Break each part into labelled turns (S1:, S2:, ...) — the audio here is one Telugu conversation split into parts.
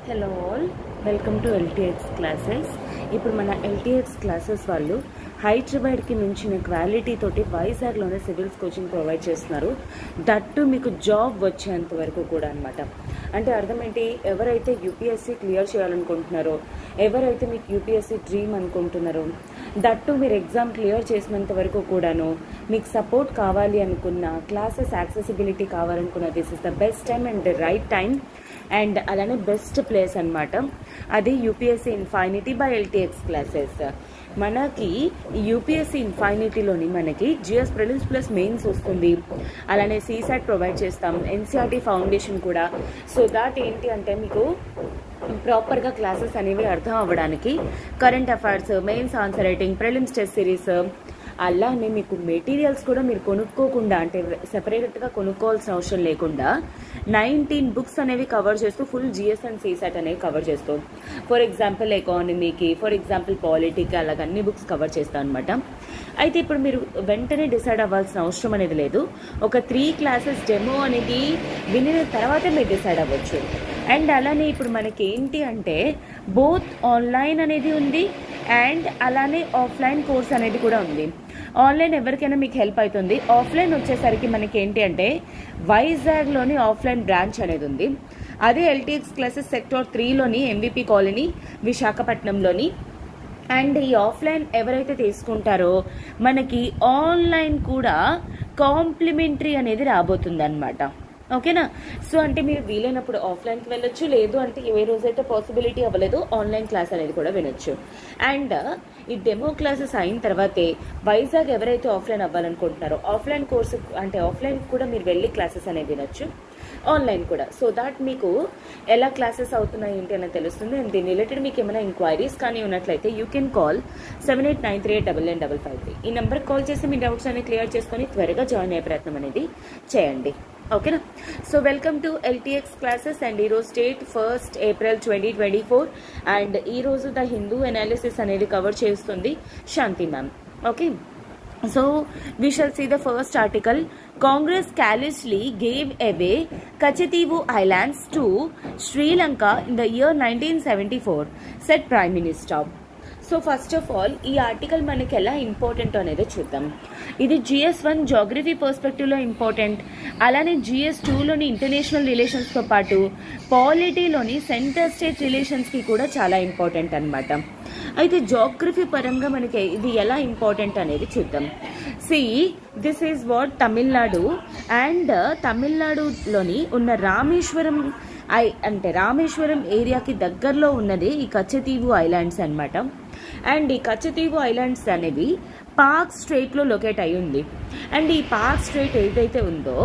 S1: Hello all, welcome to LTX classes. ఇప్పుడు మన ఎల్టీఎక్స్ క్లాసెస్ వాళ్ళు హైదరాబాద్కి మించిన క్వాలిటీ తోటి వైజాగ్లోనే సివిల్స్ కోచింగ్ ప్రొవైడ్ చేస్తున్నారు. దట్టు మీకు జాబ్ వచ్చేంత వరకు కూడా అనమాట. అంటే అర్థం ఏంటి, ఎవరైతే యూపీఎస్సీ క్లియర్ చేయాలనుకుంటున్నారో, ఎవరైతే మీకు యూపీఎస్సీ డ్రీమ్ అనుకుంటున్నారో, దట్టు మీరు ఎగ్జామ్ క్లియర్ చేసినంత వరకు కూడాను మీకు సపోర్ట్ కావాలి అనుకున్న, క్లాసెస్ యాక్సెసిబిలిటీ కావాలనుకున్న, this is the best time and the right time and అలానే బెస్ట్ ప్లేస్ అనమాట. అది UPSC infinity by LTX classes. మనకి యూపీఎస్సీ ఇన్ఫైనిటీలోని మనకి జిఎస్ ప్రిలిమ్స్ ప్లస్ మెయిన్స్ వస్తుంది, అలానే సీసాట్ ప్రొవైడ్ చేస్తాం, ఎన్సీఆర్టీ ఫౌండేషన్ కూడా. సో దాట్ ఏంటి అంటే మీకు ప్రాపర్గా క్లాసెస్ అనేవి అర్థం అవ్వడానికి current affairs, mains answer writing, prelims test series, అలానే మీకు మెటీరియల్స్ కూడా మీరు కొనుక్కోకుండా, అంటే సెపరేట్గా కొనుక్కోవాల్సిన అవసరం లేకుండా 19 బుక్స్ అనేవి కవర్ చేస్తూ ఫుల్ జిఎస్ అండ్ సీసాట్ అనేవి కవర్ చేస్తూ, ఫర్ ఎగ్జాంపుల్ ఎకానమీకి, ఫర్ ఎగ్జాంపుల్ పాలిటీకి, అలాగ అన్ని బుక్స్ కవర్ చేస్తాం అనమాట. అయితే ఇప్పుడు మీరు వెంటనే డిసైడ్ అవ్వాల్సిన అవసరం అనేది లేదు. ఒక 3 క్లాసెస్ డెమో అనేది వినిన తర్వాతే మీరు డిసైడ్ అవ్వచ్చు. అండ్ అలానే ఇప్పుడు మనకి ఏంటి అంటే బోత్ ఆన్లైన్ అనేది ఉంది అండ్ అలానే ఆఫ్లైన్ కోర్స్ అనేది కూడా ఉంది. ఆన్లైన్ ఎవరికైనా మీకు హెల్ప్ అవుతుంది. ఆఫ్లైన్ వచ్చేసరికి మనకి ఏంటి అంటే వైజాగ్లోని ఆఫ్లైన్ బ్రాంచ్ అనేది ఉంది. అదే ఎల్టీఎక్స్ క్లాసెస్ సెక్టార్ 3లోని ఎంవిపి కాలనీ విశాఖపట్నంలోని. అండ్ ఈ ఆఫ్లైన్ ఎవరైతే తీసుకుంటారో మనకి ఆన్లైన్ కూడా కాంప్లిమెంటరీ అనేది రాబోతుంది అనమాట. ఓకేనా? సో అంటే మీరు వీలైనప్పుడు ఆఫ్లైన్కి వెళ్ళొచ్చు, లేదు అంటే ఏ రోజైతే పాసిబిలిటీ అవ్వలేదు ఆన్లైన్ క్లాస్ అనేది కూడా వినొచ్చు. అండ్ ఈ డెమో క్లాసెస్ అయిన తర్వాతే వైజాగ్ ఎవరైతే ఆఫ్లైన్ అవ్వాలనుకుంటున్నారో ఆఫ్లైన్ కోర్సు, అంటే ఆఫ్లైన్ కూడా మీరు వెళ్ళి క్లాసెస్ అనేది వినొచ్చు, ఆన్లైన్ కూడా. సో దాట్ మీకు ఎలా క్లాసెస్ అవుతున్నాయి ఏంటి అనేది తెలుస్తుంది. అండ్ దీని రిలేటెడ్ మీకు ఏమైనా ఎంక్వైరీస్ కానీ ఉన్నట్లయితే యూ కెన్ కాల్ 7893899553. ఈ నెంబర్కి కాల్ చేసి మీ డౌట్స్ అనేవి క్లియర్ చేసుకొని త్వరగా జాయిన్ అయ్యే ప్రయత్నం అనేది చేయండి. ఓకేనా? So welcome to LTX classes. And ఈరోజు డేట్ 1st April 2024 అండ్ ఈరోజు ద హిందూ అనాలిసిస్ అనేది కవర్ చేస్తుంది Shanti ma'am. Okay, so we shall see the first article. Congress callously gave away Kachativu Islands to Sri Lanka in the year 1974, said Prime Minister. So first of all ఈ ఆర్టికల్ మనకి ఎలా ఇంపార్టెంట్ అనేది చూద్దాం. ఇది GS1 జాగ్రఫీ పర్స్పెక్టివ్లో ఇంపార్టెంట్, అలానే GS2లోని ఇంటర్నేషనల్ రిలేషన్స్తో పాటు పాలిటీలోని సెంటర్ స్టేట్ రిలేషన్స్కి కూడా చాలా ఇంపార్టెంట్ అనమాట. అయితే జాగ్రఫీ పరంగా మనకి ఇది ఎలా ఇంపార్టెంట్ అనేది చూద్దాం. See this is what Tamil Nadu, and తమిళనాడులోని ఉన్న రామేశ్వరం ఏరియాకి దగ్గరలో ఉన్నది ఈ కచ్చతీవు ఐలాండ్స్ అనమాట. అండ్ ఈ కచ్చతీవు ఐలాండ్స్ అనేవి పాక్ స్ట్రేట్లో లొకేట్ అయి ఉంది. అండ్ ఈ పాక్ స్ట్రేట్ ఏదైతే ఉందో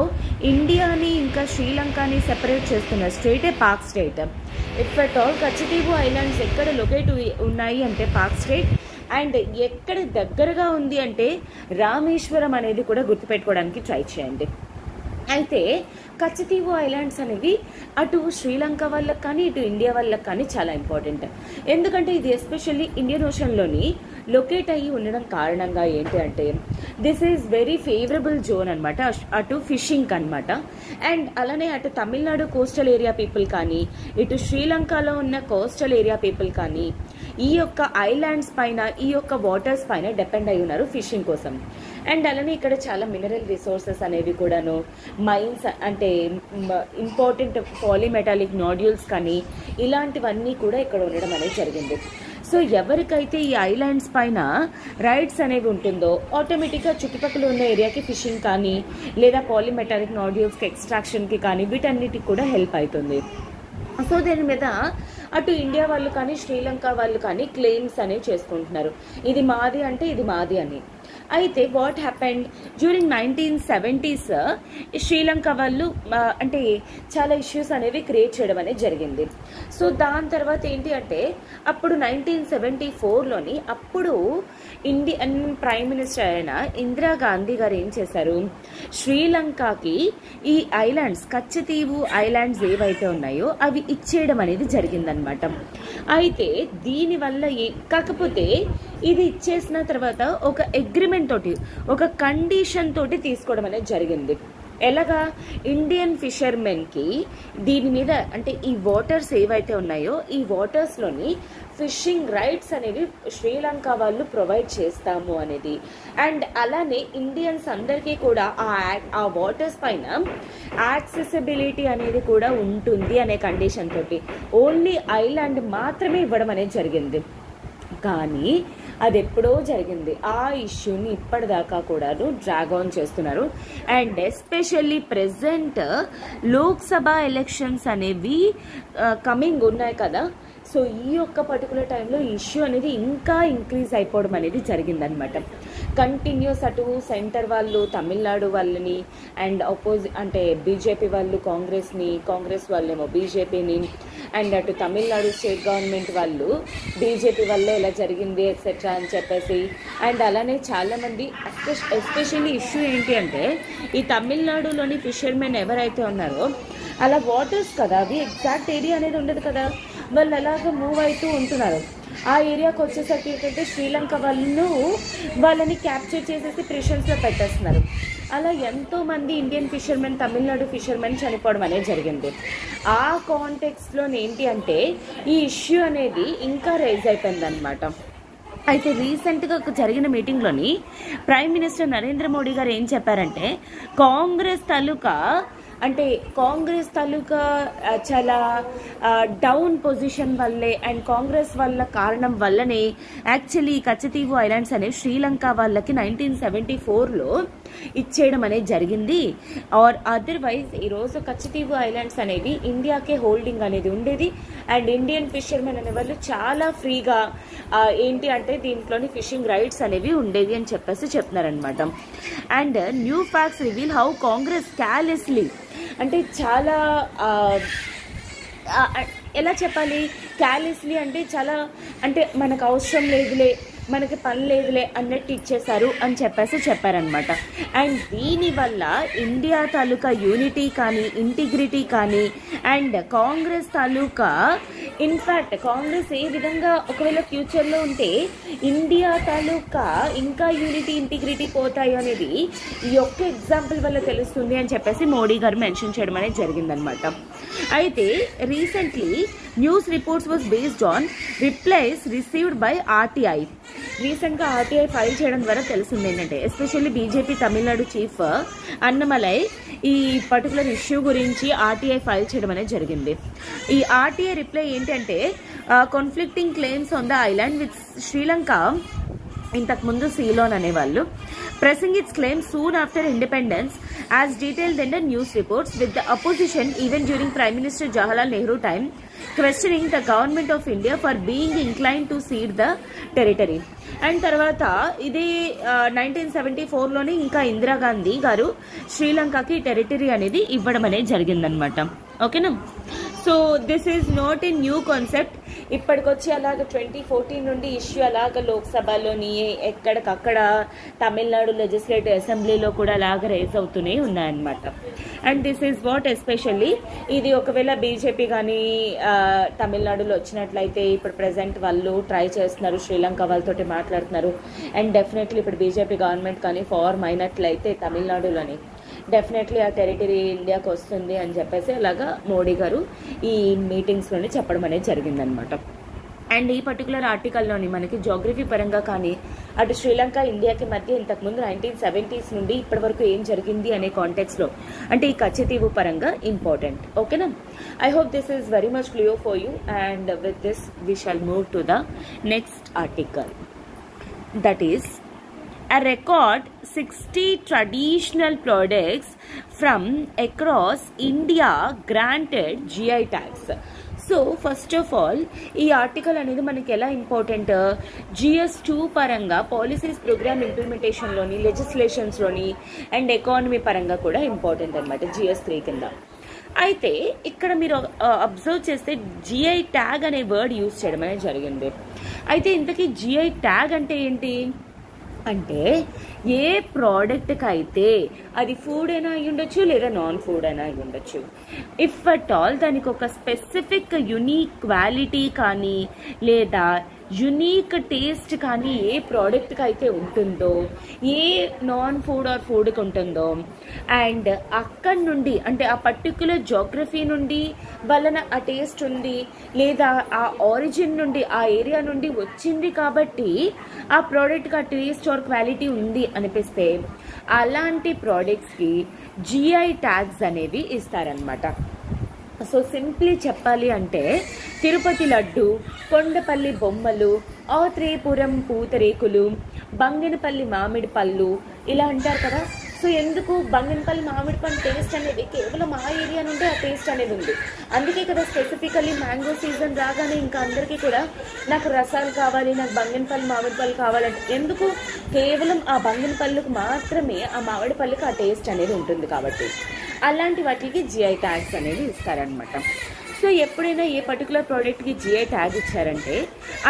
S1: ఇండియాని ఇంకా శ్రీలంకని సెపరేట్ చేస్తున్న స్ట్రేటే Palk strait. If at all Katchatheevu islands ఎక్కడ లొకేట్ ఉన్నాయి అంటే పాక్ స్ట్రేట్, అండ్ ఎక్కడ దగ్గరగా ఉంది అంటే రామేశ్వరం అనేది కూడా గుర్తుపెట్టుకోవడానికి ట్రై చేయండి. అయితే కచ్చతీవు ఐలాండ్స్ అనేవి అటు శ్రీలంక వాళ్ళకి కానీ ఇటు ఇండియా వాళ్ళకి కానీ చాలా ఇంపార్టెంట్. ఎందుకంటే ఇది ఎస్పెషల్లీ ఇండియన్ ఓషన్లోని లొకేట్ అయ్యి ఉండడం కారణంగా ఏంటి అంటే this is very favourable zone అనమాట, అటు ఫిషింగ్ అనమాట. అండ్ అలానే అటు తమిళనాడు కోస్టల్ ఏరియా పీపుల్ కానీ ఇటు శ్రీలంకలో ఉన్న కోస్టల్ ఏరియా పీపుల్ కానీ ఈ యొక్క ఐలాండ్స్ పైన, ఈ యొక్క వాటర్స్ పైన డిపెండ్ అయి ఉన్నారు ఫిషింగ్ కోసం. అండ్ అలానే ఇక్కడ చాలా మినరల్ రిసోర్సెస్ అనేవి కూడాను, మైన్స్ అంటే ఇంపార్టెంట్ పాలిమెటాలిక్ నాడ్యూల్స్ కానీ ఇలాంటివన్నీ కూడా ఇక్కడ ఉండడం అనేది జరిగింది. సో ఎవరికైతే ఈ ఐలాండ్స్ పైన రైట్స్ అనేవి ఉంటుందో ఆటోమేటిక్గా చుట్టుపక్కల ఉన్న ఏరియాకి ఫిషింగ్ కానీ లేదా పాలిమెటాలిక్ నాడ్యూల్స్కి ఎక్స్ట్రాక్షన్కి కానీ వీటన్నిటికి కూడా హెల్ప్ అవుతుంది. సో దీని మీద అటు ఇండియా వాళ్ళు కానీ శ్రీలంక వాళ్ళు కానీ క్లెయిమ్స్ అనేవి చేసుకుంటున్నారు, ఇది మాది అంటే ఇది మాది అని. అయితే what happened during 1970s Sri Lanka వాళ్ళు అంటే చాలా ఇష్యూస్ అనేవి క్రియేట్ చేయడం అనేది జరిగింది. సో దాని తర్వాత ఏంటి అంటే అప్పుడు 1974లోని అప్పుడు ఇండియన్ ప్రైమ్ మినిస్టర్ అయిన ఇందిరాగాంధీ గారు ఏం చేశారు, శ్రీలంకకి ఈ ఐలాండ్స్ కచ్చతీవు ఐలాండ్స్ ఏవైతే ఉన్నాయో అవి ఇచ్చేయడం అనేది జరిగిందనమాట. అయితే దీనివల్ల కాకపోతే ఇది ఇచ్చేసిన తర్వాత ఒక అగ్రిమెంట్ తోటి, ఒక కండిషన్ తోటి తీసుకోవడం అనేది జరిగింది. ఎలాగా ఇండియన్ ఫిషర్మెన్కి దీని మీద అంటే ఈ వాటర్స్ ఏవైతే ఉన్నాయో ఈ వాటర్స్లోని ఫిషింగ్ రైట్స్ అనేవి శ్రీలంక వాళ్ళు ప్రొవైడ్ చేస్తాము అనేది, అండ్ అలానే ఇండియన్స్ అందరికీ కూడా ఆ వాటర్స్ పైన యాక్సెసిబిలిటీ అనేది కూడా ఉంటుంది అనే కండిషన్ తోటి ఓన్లీ ఐలాండ్ మాత్రమే ఇవ్వడం అనేది జరిగింది. కానీ అది ఎప్పుడో జరిగింది. ఆ ఇష్యూని ఇప్పటిదాకా కూడా డ్రాగ్ ఆన్ చేస్తున్నారు. And especially present Lok Sabha elections అనేవి కమింగ్ ఉన్నాయి కదా, సో ఈ యొక్క పర్టికులర్ టైంలో ఇష్యూ అనేది ఇంకా ఇంక్రీజ్ అయిపోవడం అనేది జరిగిందనమాట. కంటిన్యూస్ అటు సెంటర్ వాళ్ళు తమిళనాడు వాళ్ళని అండ్ అంటే బీజేపీ వాళ్ళు కాంగ్రెస్ వాళ్ళేమో బీజేపీని, అండ్ అటు తమిళనాడు స్టేట్ గవర్నమెంట్ వాళ్ళు బీజేపీ వల్ల ఇలా జరిగింది ఎక్సెట్రా అని చెప్పేసి, అండ్ అలానే చాలామంది ఎస్పెషల్లీ ఇష్యూ ఏంటి అంటే ఈ తమిళనాడులోని ఫిషర్మెన్ ఎవరైతే ఉన్నారో అలా వాటర్స్ కదా అవి ఎగ్జాక్ట్ ఏరియా అనేది ఉండదు కదా, వాళ్ళు అలాగ మూవ్ అవుతూ ఉంటున్నారు. ఆ ఏరియాకి వచ్చేసరికి ఏంటంటే శ్రీలంక వాళ్ళని క్యాప్చర్ చేసేసి ప్రిషన్స్లో పెట్టేస్తున్నారు. అలా ఎంతోమంది ఇండియన్ ఫిషర్మెన్ తమిళనాడు ఫిషర్మెన్ చనిపోవడం అనేది జరిగింది. ఆ కాంటెక్స్లో ఏంటి అంటే ఈ ఇష్యూ అనేది ఇంకా రైజ్ అయిపోయింది అనమాట. అయితే రీసెంట్గా జరిగిన మీటింగ్లోని ప్రైమ్ మినిస్టర్ నరేంద్ర మోడీ గారు ఏం చెప్పారంటే కాంగ్రెస్ తాలూకా చాలా డౌన్ పొజిషన్ వల్లే అండ్ కాంగ్రెస్ వల్ల కారణం వల్లనే యాక్చువల్లీ కచ్చతీవు ఐలాండ్స్ అనేవి శ్రీలంక వాళ్ళకి 1974లో ఇచ్చేయడం అనేది జరిగింది. ఆర్ అదర్వైజ్ ఈరోజు కచ్చతీవు ఐలాండ్స్ అనేవి ఇండియాకే హోల్డింగ్ అనేది ఉండేది అండ్ ఇండియన్ ఫిషర్మెన్ అనే వాళ్ళు చాలా ఫ్రీగా ఏంటి అంటే దీంట్లోని ఫిషింగ్ రైట్స్ అనేవి ఉండేవి అని చెప్పేసి చెప్తున్నారనమాట. And new facts reveal how Congress carelessly అంటే చాలా ఎలా చెప్పాలి, క్యార్లెస్లీ అంటే చాలా అంటే మనకు అవసరం లేదులే మనకి పని లేదులే అన్నట్టు ఇచ్చేశారు అని చెప్పేసి చెప్పారనమాట. అండ్ దీనివల్ల ఇండియా తాలూకా యూనిటీ కానీ ఇంటిగ్రిటీ కానీ అండ్ కాంగ్రెస్ తాలూకా ఇన్ఫ్యాక్ట్ కాంగ్రెస్ ఏ విధంగా ఒకవేళ ఫ్యూచర్లో ఉంటే ఇండియా తాలూకా ఇంకా యూనిటీ ఇంటిగ్రిటీ పోతాయో అనేది ఈ ఒక్క ఎగ్జాంపుల్ వల్ల తెలుస్తుంది అని చెప్పేసి మోడీ గారు మెన్షన్ చేయడం అనేది జరిగిందనమాట. అయితే recently news reports was based on replies received by RTI. రీసెంట్గా ఆర్టీఐ ఫైల్ చేయడం ద్వారా తెలిసింది ఏంటంటే especially BJP Tamil Nadu chief Annamalai ఈ పర్టికులర్ ఇష్యూ గురించి ఆర్టీఐ ఫైల్ చేయడం అనేది జరిగింది. ఈ ఆర్టీఐ రిప్లై ఏంటంటే conflicting claims on the island with Sri Lanka ఇంతకుముందు సీలోన్ అనేవాళ్ళు pressing it's claims soon after independence as detailed in the news reports, with the opposition even during Prime Minister Jawaharlal Nehru time questioning the government of India for being inclined to cede the territory. And తర్వాత ఇది 1974లోనే ఇంకా ఇందిరాగాంధీ గారు శ్రీలంకకి టెరిటరీ అనేది ఇవ్వడం అనేది జరిగిందనమాట. ఓకేనా, so this is not a new concept. ఇప్పటికొచ్చి అలాగ 2014 నుండి ఇష్యూ అలాగ లోక్సభలోని ఎక్కడికక్కడ తమిళనాడు లెజిస్లేటివ్ అసెంబ్లీలో కూడా అలాగ రైజ్ అవుతూనే ఉన్నాయన్నమాట. And this is what especially ఇది ఒకవేళ బీజేపీ కానీ తమిళనాడులో వచ్చినట్లయితే ఇప్పుడు ప్రజెంట్ వాళ్ళు ట్రై చేస్తున్నారు, శ్రీలంక వాళ్ళతోటి మాట్లాడుతున్నారు. అండ్ డెఫినెట్లీ ఇప్పుడు బీజేపీ గవర్నమెంట్ కానీ ఫార్మ్ అయినట్లయితే తమిళనాడులోని డెఫినెట్లీ ఆ టెరిటరీ ఇండియాకి వస్తుంది అని చెప్పేసి అలాగా మోడీ గారు ఈ మీటింగ్స్లోనే చెప్పడం అనేది జరిగిందనమాట. అండ్ ఈ పర్టికులర్ ఆర్టికల్లోని మనకి జోగ్రఫీ పరంగా కానీ అటు శ్రీలంక ఇండియాకి మధ్య ఇంతకుముందు 1970s నుండి ఇప్పటి వరకు ఏం జరిగింది అనే కాంటెక్స్లో అంటే ఈ కచ్చతీవు పరంగా ఇంపార్టెంట్. ఓకేనా, I hope this is very much clear for you. And with this we shall move to the next article, that is a record 60 traditional products from across India granted GI tags. So first of all ఈ ఆర్టికల్ అనేది మనకి ఎలా ఇంపార్టెంట్, GS2 పరంగా పాలసీస్ ప్రోగ్రామ్ ఇంప్లిమెంటేషన్లోని లెజిస్లేషన్స్లోని అండ్ ఎకానమీ పరంగా కూడా ఇంపార్టెంట్ అనమాట GS3 కింద. అయితే ఇక్కడ మీరు అబ్జర్వ్ చేస్తే GI ట్యాగ్ అనే వర్డ్ యూజ్ చేయడం అనేది జరిగింది. అయితే ఇంతకీ GI ట్యాగ్ అంటే ఏంటి అంటే ఏ ప్రోడక్ట్కి అయితే అది ఫుడ్ అయినా అయి ఉండొచ్చు లేదా నాన్ ఫుడ్ అయినా అయి ఉండొచ్చు, ఇఫ్ అట్ ఆల్ దానికి ఒక స్పెసిఫిక్ యునీక్ క్వాలిటీ కానీ లేదా యునీక్ టేస్ట్ కానీ ఏ ప్రోడక్ట్కి అయితే ఉంటుందో, ఏ నాన్ ఫుడ్ ఆర్ ఫుడ్కి ఉంటుందో, అండ్ అక్కడి నుండి అంటే ఆ పర్టిక్యులర్ జోగ్రఫీ నుండి వలన ఆ టేస్ట్ ఉంది, లేదా ఆ ఆరిజిన్ నుండి ఆ ఏరియా నుండి వచ్చింది కాబట్టి ఆ ప్రోడక్ట్కి ఆ టేస్ట్ ఆర్ క్వాలిటీ ఉంది అనిపిస్తే అలాంటి ప్రోడక్ట్స్కి జిఐ ట్యాగ్స్ అనేవి ఇస్తారనమాట. సో సింప్లీ చెప్పాలి అంటే తిరుపతి లడ్డు, కొండపల్లి బొమ్మలు, ఆత్రేయపురం పూతరేకులు, బంగినపల్లి మామిడి పళ్ళు ఇలా అంటారు కదా. సో ఎందుకు బంగినపల్లి మామిడి పండు టేస్ట్ అనేది కేవలం ఆ ఏరియా నుండి ఆ టేస్ట్ అనేది ఉంది. అందుకే కదా స్పెసిఫికల్లీ మ్యాంగో సీజన్ రాగానే ఇంకా అందరికీ కూడా నాకు రసాలు కావాలి, నాకు బంగినపల్లి మామిడి పళ్ళు కావాలంటే ఎందుకు, కేవలం ఆ బంగినపల్లికి మాత్రమే ఆ మామిడి పళ్ళకి ఆ టేస్ట్ అనేది ఉంటుంది కాబట్టి అలాంటి వాటికి జిఐ ట్యాగ్స్ అనేవి ఇస్తారనమాట. సో ఎప్పుడైనా ఏ పర్టికులర్ ప్రోడక్ట్కి జిఐ ట్యాగ్ ఇచ్చారంటే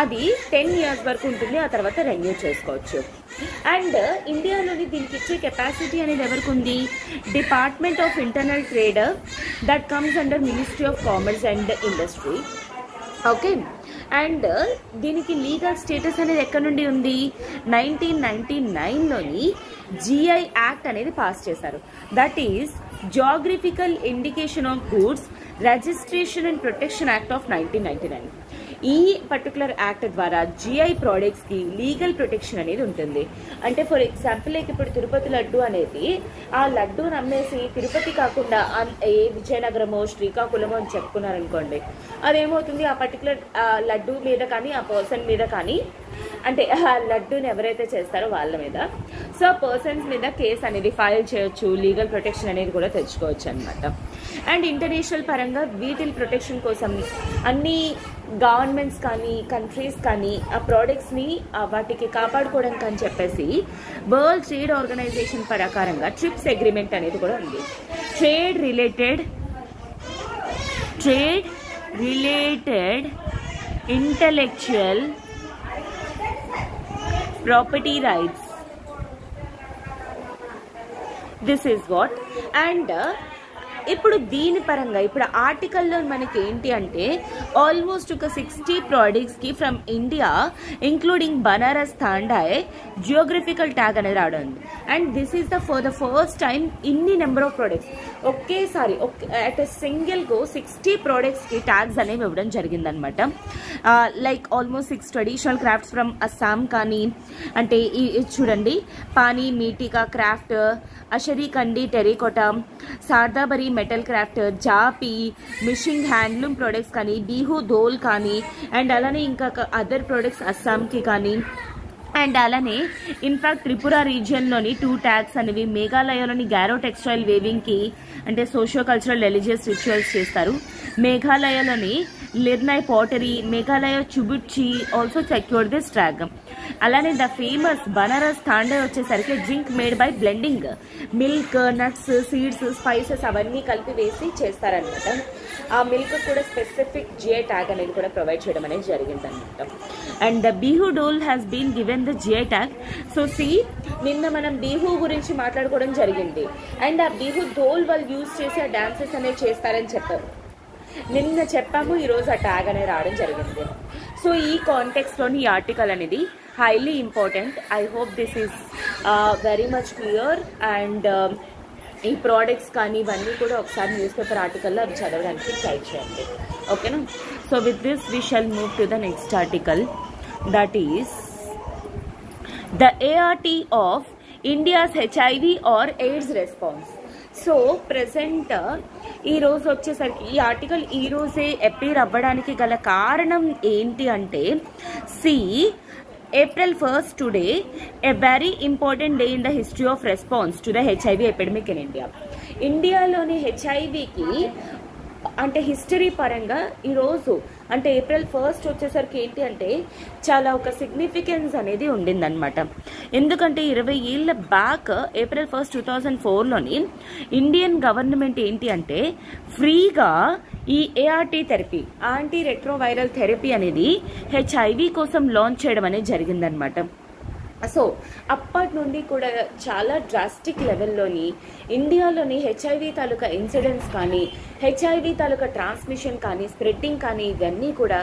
S1: అది 10 years వరకు ఉంటుంది, ఆ తర్వాత రెన్యూ చేసుకోవచ్చు. అండ్ ఇండియాలోని దీనికి ఇచ్చే కెపాసిటీ అనేది ఎవరికి ఉంది, department of internal trade that comes under ministry of commerce and industry. Okay, and దీనికి లీగల్ స్టేటస్ అనేది ఎక్కడ నుండి ఉంది, 1999లోని జిఐ యాక్ట్ అనేది పాస్ చేశారు. That is geographical indication of goods registration and protection act of 1999. ఈ పర్టికులర్ యాక్ట్ ద్వారా జిఐ ప్రోడక్ట్స్కి లీగల్ ప్రొటెక్షన్ అనేది ఉంటుంది. అంటే ఫర్ ఎగ్జాంపుల్ ఇప్పుడు తిరుపతి లడ్డు అనేది ఆ లడ్డూని అమ్మేసి తిరుపతి కాకుండా ఏ విజయనగరమో శ్రీకాకుళమో అని చెప్పుకున్నారనుకోండి, అదేమవుతుంది ఆ పర్టికులర్ లడ్డు మీద కానీ ఆ పర్సన్ మీద కానీ, అంటే ఆ లడ్డూని ఎవరైతే చేస్తారో వాళ్ళ మీద, సో పర్సన్స్ మీద కేసు అనేది ఫైల్ చేయొచ్చు, లీగల్ ప్రొటెక్షన్ అనేది కూడా తెచ్చుకోవచ్చు అనమాట. అండ్ ఇంటర్నేషనల్ పరంగా వీటి ప్రొటెక్షన్ కోసం అన్ని గవర్నమెంట్స్ కానీ కంట్రీస్ కానీ ఆ ప్రోడక్ట్స్ని వాటికి కాపాడుకోవడానికి అని చెప్పేసి వరల్డ్ ట్రేడ్ ఆర్గనైజేషన్ ప్రకారంగా ట్రిప్స్ అగ్రిమెంట్ అనేది కూడా ఉంది. Trade related intellectual property rights, this is what. And ఇప్పుడు దీని పరంగా ఇప్పుడు ఆర్టికల్లో మనకి ఏంటి అంటే ఆల్మోస్ట్ ఒక 60 ప్రోడక్ట్స్కి from India including Banaras Thandai geographical tag అనేది రావడం. And this is for the first time ఇన్ని నెంబర్ ఆఫ్ ప్రోడక్ట్స్ ఒకేసారి అట్ ఎ సింగిల్గా 60 ప్రోడక్ట్స్కి ట్యాగ్స్ అనేవి ఇవ్వడం జరిగిందనమాట. Like almost 6 traditional crafts from Assam కానీ, అంటే చూడండి Pani Meteka craft, Asharikandi terracotta, Sarthebari metal craft, Japi Mising handloom products కానీ, బీహూ ధోల్ కానీ, అండ్ అలానే ఇంకా అదర్ ప్రొడక్ట్స్ అస్సాంకి కానీ. అండ్ అలానే ఇన్ఫాక్ట్ త్రిపుర రీజియన్లోని 2 ట్యాగ్స్ అనేవి, మేఘాలయలోని గారో టెక్స్టైల్ వేవింగ్కి అంటే సోషియో కల్చరల్ రిలీజియస్ రిచువల్స్ చేస్తారు, మేఘాలయలోని Lyrnai pottery, Meghalaya Chubitchi also secured this tag. అలానే ద ఫేమస్ బనారస్ థాండాయ్ వచ్చేసరికి drink made by blending milk, nuts, seeds, spices అవన్నీ కలిపి వేసి చేస్తారనమాట. ఆ మిల్క్ కూడా స్పెసిఫిక్ జిఐ ట్యాగ్ అనేది కూడా ప్రొవైడ్ చేయడం అనేది జరిగిందనమాట. And the Bihu dhol has been given the GI tag. So నిన్న మనం బీహూ గురించి మాట్లాడుకోవడం జరిగింది. అండ్ ఆ బీహూ డోల్ వాళ్ళు యూజ్ చేసి ఆ డాన్సెస్ అనేవి చేస్తారని చెప్పారు, నిన్న చెప్పాము, ఈరోజు ఆ ట్యాగ్ అనేది రావడం జరిగింది. సో ఈ కాంటెక్స్లోని ఈ ఆర్టికల్ అనేది highly important. I hope this is very much clear. And ఈ ప్రోడక్ట్స్ కానీ ఇవన్నీ కూడా ఒకసారి న్యూస్ పేపర్ ఆర్టికల్లో అవి చదవడానికి ట్రై చేయండి, ఓకేనా. So with this we shall move to the next article, that is the ART of India's HIV are AIDS response. So present ఈరోజు వచ్చేసరికి ఈ ఆర్టికల్ ఈరోజే అపీర్ అవ్వడానికి గల కారణం ఏంటి అంటే April 1st today, a very important day in the history of response to the HIV epidemic in India. ఇండియాలోని హెచ్ఐవికి అంటే హిస్టరీ పరంగా ఈరోజు అంటే April 1st వచ్చేసరికి ఏంటి అంటే చాలా ఒక సిగ్నిఫికెన్స్ అనేది ఉండిందనమాట. ఎందుకంటే 20 ఏళ్ళ బ్యాక్ April 1st 2004లోని ఇండియన్ గవర్నమెంట్ ఏంటి అంటే ఫ్రీగా ఈ ART therapy, anti retroviral therapy అనేది HIV కోసం లాంచ్ చేయడం అనేది జరిగిందనమాట. సో అప్పటి నుండి కూడా చాలా డ్రాస్టిక్ లెవెల్లోని ఇండియాలోని హెచ్ఐవి తాలూకా ఇన్సిడెంట్స్ కానీ హెచ్ఐవి తాలూకా ట్రాన్స్మిషన్ కానీ స్ప్రెడ్డింగ్ కానీ ఇవన్నీ కూడా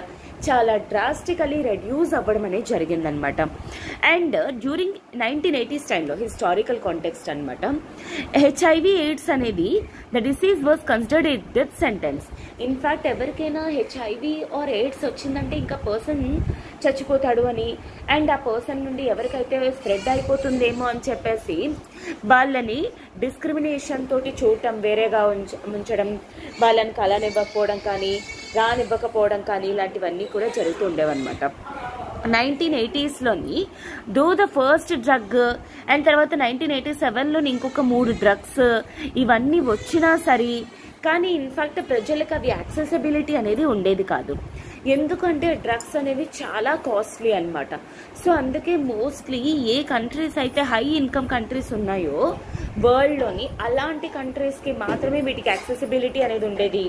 S1: చాలా డ్రాస్టికలీ రెడ్యూస్ అవ్వడం అనేది జరిగిందనమాట. అండ్ డ్యూరింగ్ 1980s టైంలో హిస్టారికల్ కాంటెక్స్ట్ అనమాట, హెచ్ఐవి ఎయిడ్స్ అనేది the disease was considered A death sentence. In fact ఎవరికైనా హెచ్ఐవి ఆర్ ఎయిడ్స్ వచ్చిందంటే ఇంకా పర్సన్ చచ్చిపోతాడు అని, అండ్ ఆ పర్సన్ నుండి ఎవరికైతే స్ప్రెడ్ అయిపోతుందేమో అని చెప్పేసి వాళ్ళని డిస్క్రిమినేషన్ తోటి చూడటం, వేరేగా ఉంచడం, వాళ్ళని కలనివ్వకపోవడం కానీ రానివ్వకపోవడం కానీ ఇలాంటివన్నీ కూడా జరుగుతూ ఉండేవన్నమాట. 1980sలోని though the first drug and తర్వాత 1987లోని ఇంకొక 3 డ్రగ్స్ ఇవన్నీ వచ్చినా సరే కానీ ఇన్ఫ్యాక్ట్ ప్రజలకు అవి యాక్సెసిబిలిటీ అనేది ఉండేది కాదు. ఎందుకంటే డ్రగ్స్ అనేవి చాలా కాస్ట్లీ అనమాట. సో అందుకే మోస్ట్లీ ఏ కంట్రీస్ అయితే హై ఇన్కమ్ కంట్రీస్ ఉన్నాయో వరల్డ్లోని అలాంటి కంట్రీస్కి మాత్రమే వీటికి యాక్సెసిబిలిటీ అనేది ఉండేది.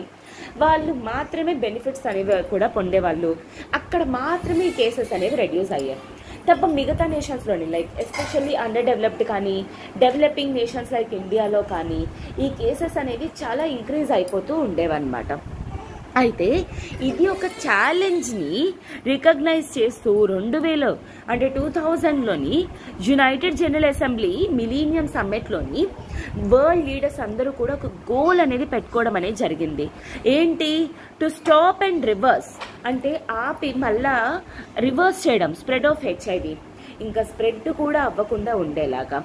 S1: వాళ్ళు మాత్రమే బెనిఫిట్స్ అనేవి కూడా పొందేవాళ్ళు. అక్కడ మాత్రమే ఈ కేసెస్ అనేవి రెడ్యూస్ అయ్యాయి. తప్ప మిగతా నేషన్స్లోని లైక్ ఎస్పెషల్లీ అండర్ డెవలప్డ్ కానీ డెవలపింగ్ నేషన్స్ లైక్ ఇండియాలో కానీ ఈ కేసెస్ అనేవి చాలా ఇంక్రీజ్ అయిపోతూ ఉండేవన్నమాట. అయితే ఇది ఒక ఛాలెంజ్ని రికగ్నైజ్ చేస్తూ 2000లోని యునైటెడ్ జనరల్ అసెంబ్లీ మిలీనియం సమ్మిట్లోని వరల్డ్ లీడర్స్ అందరూ కూడా ఒక గోల్ అనేది పెట్టుకోవడం అనేది జరిగింది. ఏంటి? టు స్టాప్ అండ్ రివర్స్, అంటే ఆపి మళ్ళా రివర్స్ చేయడం స్ప్రెడ్ ఆఫ్ హెచ్ఐవి, ఇంకా స్ప్రెడ్ కూడా అవ్వకుండా ఉండేలాగా.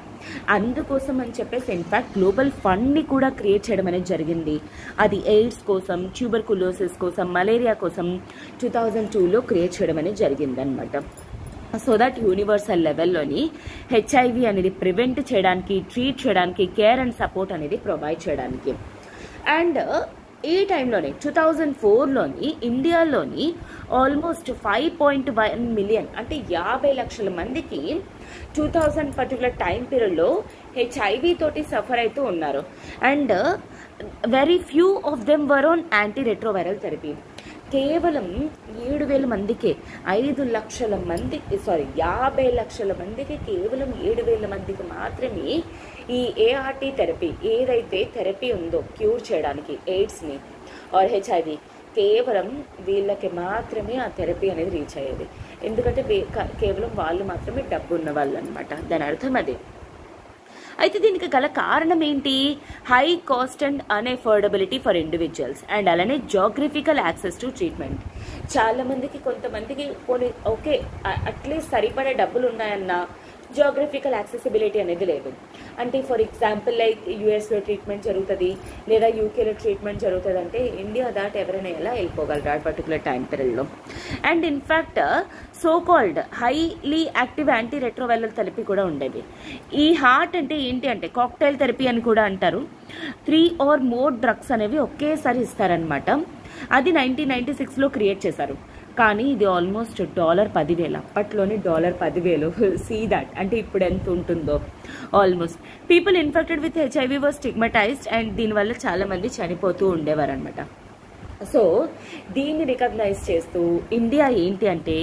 S1: అందుకోసం అని చెప్పేసి ఇన్ఫ్యాక్ట్ గ్లోబల్ ఫండ్ని కూడా క్రియేట్ చేయడం అనేది జరిగింది. అది ఎయిడ్స్ కోసం, ట్యూబర్కులోసిస్ కోసం, మలేరియా కోసం 2002లో క్రియేట్ చేయడం అనేది జరిగిందనమాట. సో దట్ యూనివర్సల్ లెవెల్లోని హెచ్ఐవి అనేది ప్రివెంట్ చేయడానికి, ట్రీట్ చేయడానికి, కేర్ అండ్ సపోర్ట్ అనేది ప్రొవైడ్ చేయడానికి. అండ్ ఈ టైంలోనే 2004లోని ఇండియాలోని ఆల్మోస్ట్ 5.1 మిలియన్ అంటే 50 లక్షల మందికి 2000 పర్టికులర్ టైం పీరియడ్లో హెచ్ఐవి తోటి సఫర్ అవుతూ ఉన్నారు. And very few of them were on anti retroviral therapy. కేవలం 7,000 మందికే 50 లక్షల మందికి 50 లక్షల మందికి కేవలం 7,000 మందికి మాత్రమే ఈ ఏఆర్టీ థెరపీ ఏదైతే థెరపీ ఉందో క్యూర్ చేయడానికి ఎయిడ్స్ని ఆర్ హెచ్ఐవి, కేవలం వీళ్ళకి మాత్రమే ఆ థెరపీ అనేది రీచ్ అయ్యేది. ఎందుకంటే కేవలం వాళ్ళు మాత్రమే డబ్బు ఉన్న వాళ్ళు అనమాట. దాని అర్థం అదే. అయితే దీనికి గల కారణం ఏంటి? High cost and unaffordability for individuals and అలానే జాగ్రఫికల్ యాక్సెస్ టు ట్రీట్మెంట్. చాలామందికి కొంతమందికి పోనీ ఓకే అట్లీస్ట్ సరిపడే డబ్బులు ఉన్నాయన్న జాగ్రఫికల్ యాక్సెసిబిలిటీ అనేది లేదు. అంటే ఫర్ ఎగ్జాంపుల్ లైక్ యూఎస్లో ట్రీట్మెంట్ జరుగుతుంది లేదా యూకేలో ట్రీట్మెంట్ జరుగుతుంది అంటే ఇండియా దాటి ఎవరైనా ఎలా వెళ్ళిపోగలరు ఆ పర్టికులర్ టైం పీరియడ్లో. And in fact so called highly active anti retroviral therapy కూడా ఉండేవి. ఈ హార్ట్ అంటే ఏంటి అంటే కాక్టైల్ థెరపీ అని కూడా అంటారు. 3 or more డ్రగ్స్ అనేవి ఒకేసారి ఇస్తారనమాట. అది 1996లో క్రియేట్ చేశారు. కానీ ఇది ఆల్మోస్ట్ $10,000 అప్పట్లోనే $10,000. సీ దాట్ అంటే ఇప్పుడు ఎంత ఉంటుందో. Almost people infected with HIV was stigmatised and దీనివల్ల చాలామంది చనిపోతూ ఉండేవారు అనమాట. సో దీన్ని రికగ్నైజ్ చేస్తూ ఇండియా ఏంటి అంటే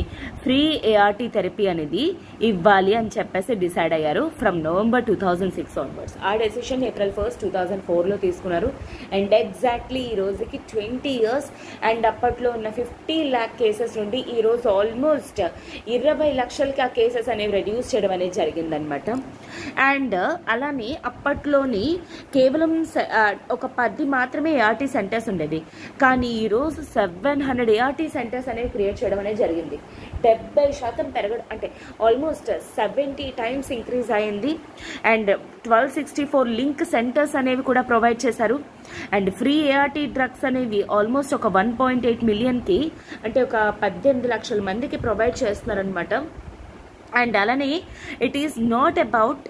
S1: ఫ్రీ ఏఆర్టీ థెరపీ అనేది ఇవ్వాలి అని చెప్పేసి డిసైడ్ అయ్యారు ఫ్రమ్ November 2006 ఆన్వర్డ్స్. ఆ డెసిషన్ April 1, 2004లో తీసుకున్నారు. అండ్ ఎగ్జాక్ట్లీ ఈ రోజుకి 20 years. అండ్ అప్పట్లో ఉన్న 50 lakh కేసెస్ నుండి ఈరోజు ఆల్మోస్ట్ 20 లక్షలకి ఆ కేసెస్ అనేవి రెడ్యూస్ చేయడం అనేది జరిగిందనమాట. అండ్ అలానే అప్పట్లోని కేవలం ఒక 10 మాత్రమే ఏఆర్టీ సెంటర్స్ ఉండేది. కానీ ఈరోజు 700 ఏఆర్టీ సెంటర్స్ అనేవి క్రియేట్ చేయడం అనేది జరిగింది. 70% పెరగడం అంటే ఆల్మోస్ట్ 70 times ఇంక్రీజ్ అయింది. అండ్ 1264 లింక్ సెంటర్స్ అనేవి కూడా ప్రొవైడ్ చేశారు. అండ్ ఫ్రీ ఏఆర్టీ డ్రగ్స్ అనేవి ఆల్మోస్ట్ ఒక 1.8 మిలియన్కి అంటే ఒక 18 లక్షల మందికి ప్రొవైడ్ చేస్తున్నారనమాట. అండ్ అలానే it is not about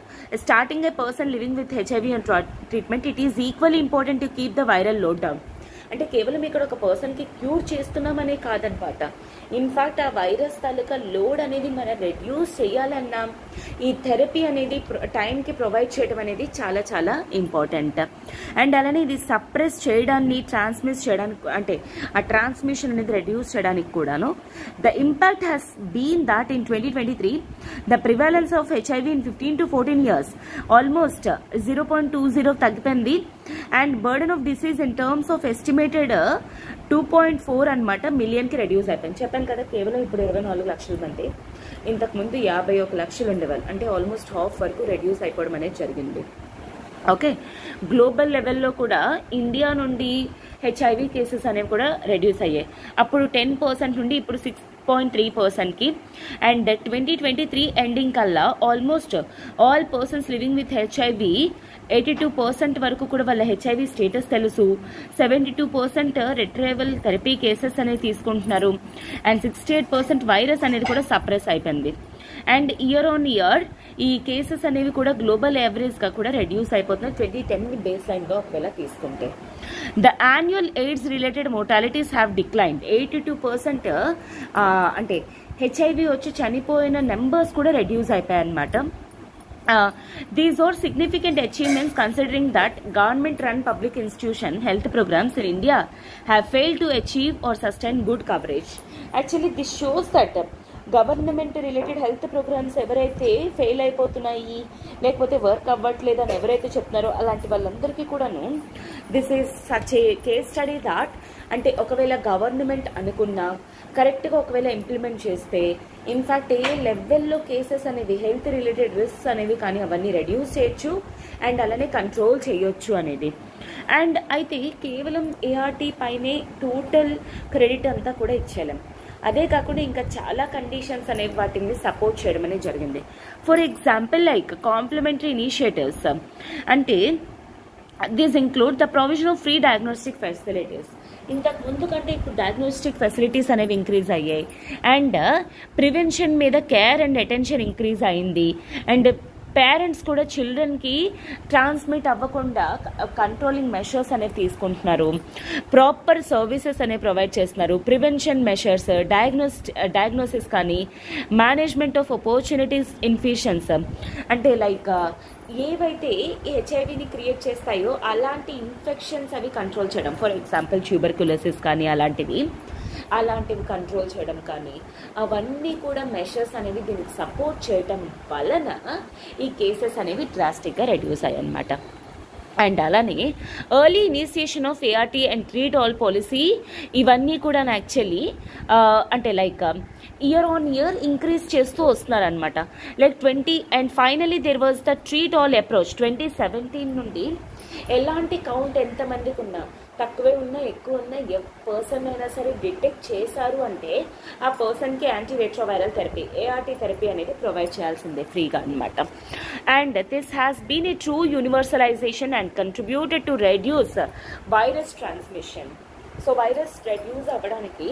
S1: starting A person living with HIV and treatment. It is equally important to keep the viral load down. అంటే కేవలం ఇక్కడ ఒక పర్సన్కి క్యూర్ చేస్తున్నామనే కాదనమాట. ఇన్ఫ్యాక్ట్ ఆ వైరస్ తాలూకా లోడ్ అనేది మనం రెడ్యూస్ చేయాలన్నా ఈ థెరపీ అనేది టైంకి ప్రొవైడ్ చేయడం అనేది చాలా చాలా ఇంపార్టెంట్. అండ్ అలానే ఇది సప్రెస్ చేయడాన్ని, ట్రాన్స్మిట్ చేయడానికి, అంటే ఆ ట్రాన్స్మిషన్ అనేది రెడ్యూస్ చేయడానికి కూడాను the impact has been that in 2023 the prevalence of HIV in 15 to 14 years almost 0.20 తగ్గిపోయింది. And burden of disease in terms of estimated 2.4 అనమాట మిలియన్కి రెడ్యూస్ అయిపోయింది. చెప్పాను కదా, కేవలం ఇప్పుడు 24 లక్షల మంది, ఇంతకుముందు 51 లక్షలు ఉండేవాళ్ళు. అంటే ఆల్మోస్ట్ హాఫ్ వరకు రెడ్యూస్ అయిపోవడం అనేది జరిగింది. ఓకే, గ్లోబల్ లెవెల్లో కూడా ఇండియా నుండి HIV కేసెస్ అనేవి కూడా రెడ్యూస్ అయ్యాయి. అప్పుడు 10% నుండి ఇప్పుడు 6.3%కి. అండ్ 2023 ఎండింగ్ కల్లా almost all persons living with HIV 82% వరకు కూడా వాళ్ళ HIV స్టేటస్ తెలుసు. 72% రిట్రైవల్ థెరపీ కేసెస్ అనేవి తీసుకుంటున్నారు. అండ్ 68% వైరస్ అనేది కూడా సప్రెస్ అయిపోయింది. అండ్ ఇయర్ ఆన్ ఇయర్ ఈ కేసెస్ అనేవి కూడా గ్లోబల్ యావరేజ్గా కూడా రెడ్యూస్ అయిపోతున్నాయి 2010 బేస్ లైన్గా ఒకవేళ తీసుకుంటే. The annual AIDS related mortalities have declined 82%. అంటే HIV వచ్చి చనిపోయిన నెంబర్స్ కూడా రెడ్యూస్ అయిపోయాయి అన్నమాట. These are significant achievements considering that government-run public institution health programs in India have failed to achieve or sustain good coverage. Actually, this shows that government related health programs ఎవరైతే ఫెయిల్ అయిపోతున్నాయి, లేకపోతే వర్క్ అవ్వట్లేదు అని ఎవరైతే చెప్తున్నారో అలాంటి వాళ్ళందరికీ కూడాను this is such a case study that, అంటే ఒకవేళ గవర్నమెంట్ అనుకున్నా కరెక్ట్గా ఒకవేళ ఇంప్లిమెంట్ చేస్తే ఇన్ఫ్యాక్ట్ ఏ లెవెల్లో కేసెస్ అనేవి, హెల్త్ రిలేటెడ్ రిస్క్స్ అనేవి కానీ అవన్నీ రెడ్యూస్ చేయొచ్చు అండ్ అలానే కంట్రోల్ చేయొచ్చు అనేది. అండ్ అయితే కేవలం ART పైనే టోటల్ క్రెడిట్ అంతా కూడా ఇచ్చేయలేం. అదే కాకుండా ఇంకా చాలా కండిషన్స్ అనేవి వాటిని సపోర్ట్ చేయడం అనేది జరిగింది. For example like complimentary initiatives, అంటే this include the provision of free diagnostic facilities. ఇంతకు ముందు కంటే ఇప్పుడు డయాగ్నోస్టిక్ ఫెసిలిటీస్ అనేవి ఇంక్రీజ్ అయ్యాయి. అండ్ ప్రివెన్షన్ మీద కేర్ అండ్ అటెన్షన్ ఇంక్రీజ్ అయింది. అండ్ పేరెంట్స్ కూడా చిల్డ్రన్కి ట్రాన్స్మిట్ అవ్వకుండా కంట్రోలింగ్ మెషర్స్ అనేవి తీసుకుంటున్నారు. ప్రాపర్ సర్వీసెస్ అనేవి ప్రొవైడ్ చేస్తున్నారు. ప్రివెన్షన్ మెషర్స్, డయాగ్నోసిస్ కానీ మేనేజ్మెంట్ ఆఫ్ ఆపర్చునిటీస్ ఇన్ఫెక్షన్స్, అంటే లైక్ ఏవైతే HIVని క్రియేట్ చేస్తాయో అలాంటి ఇన్ఫెక్షన్స్ అవి కంట్రోల్ చేయడం. ఫర్ ఎగ్జాంపుల్ ట్యూబర్క్యులోసిస్ కానీ అలాంటివి కంట్రోల్ చేయడం కానీ అవన్నీ కూడా మెషర్స్ అనేవి దీనికి సపోర్ట్ చేయడం వలన ఈ కేసెస్ అనేవి డ్రాస్టిక్గా రెడ్యూస్ అయ్యాయి అన్నమాట. అండ్ అలానే early initiation of ART and treat all policy, ఇవన్నీ కూడా యాక్చువల్లీ అంటే like year on year increase చేస్తూ వస్తున్నారు అనమాట. Like 20 and finally there was the treat all approach 2017 నుండి ఎలాంటి కౌంట్ ఎంతమందికి ఉన్నా, తక్కువే ఉన్నా ఎక్కువ ఉన్నా పర్సన్ అయినా సరే డిటెక్ట్ చేశారు అంటే ఆ పర్సన్కి యాంటీరెట్రోవైరల్ థెరపీ ART థెరపీ అనేది ప్రొవైడ్ చేయాల్సిందే ఫ్రీగా అనమాట. And this has been a true universalisation and contributed to reduce virus transmission. So virus reduce అవ్వడానికి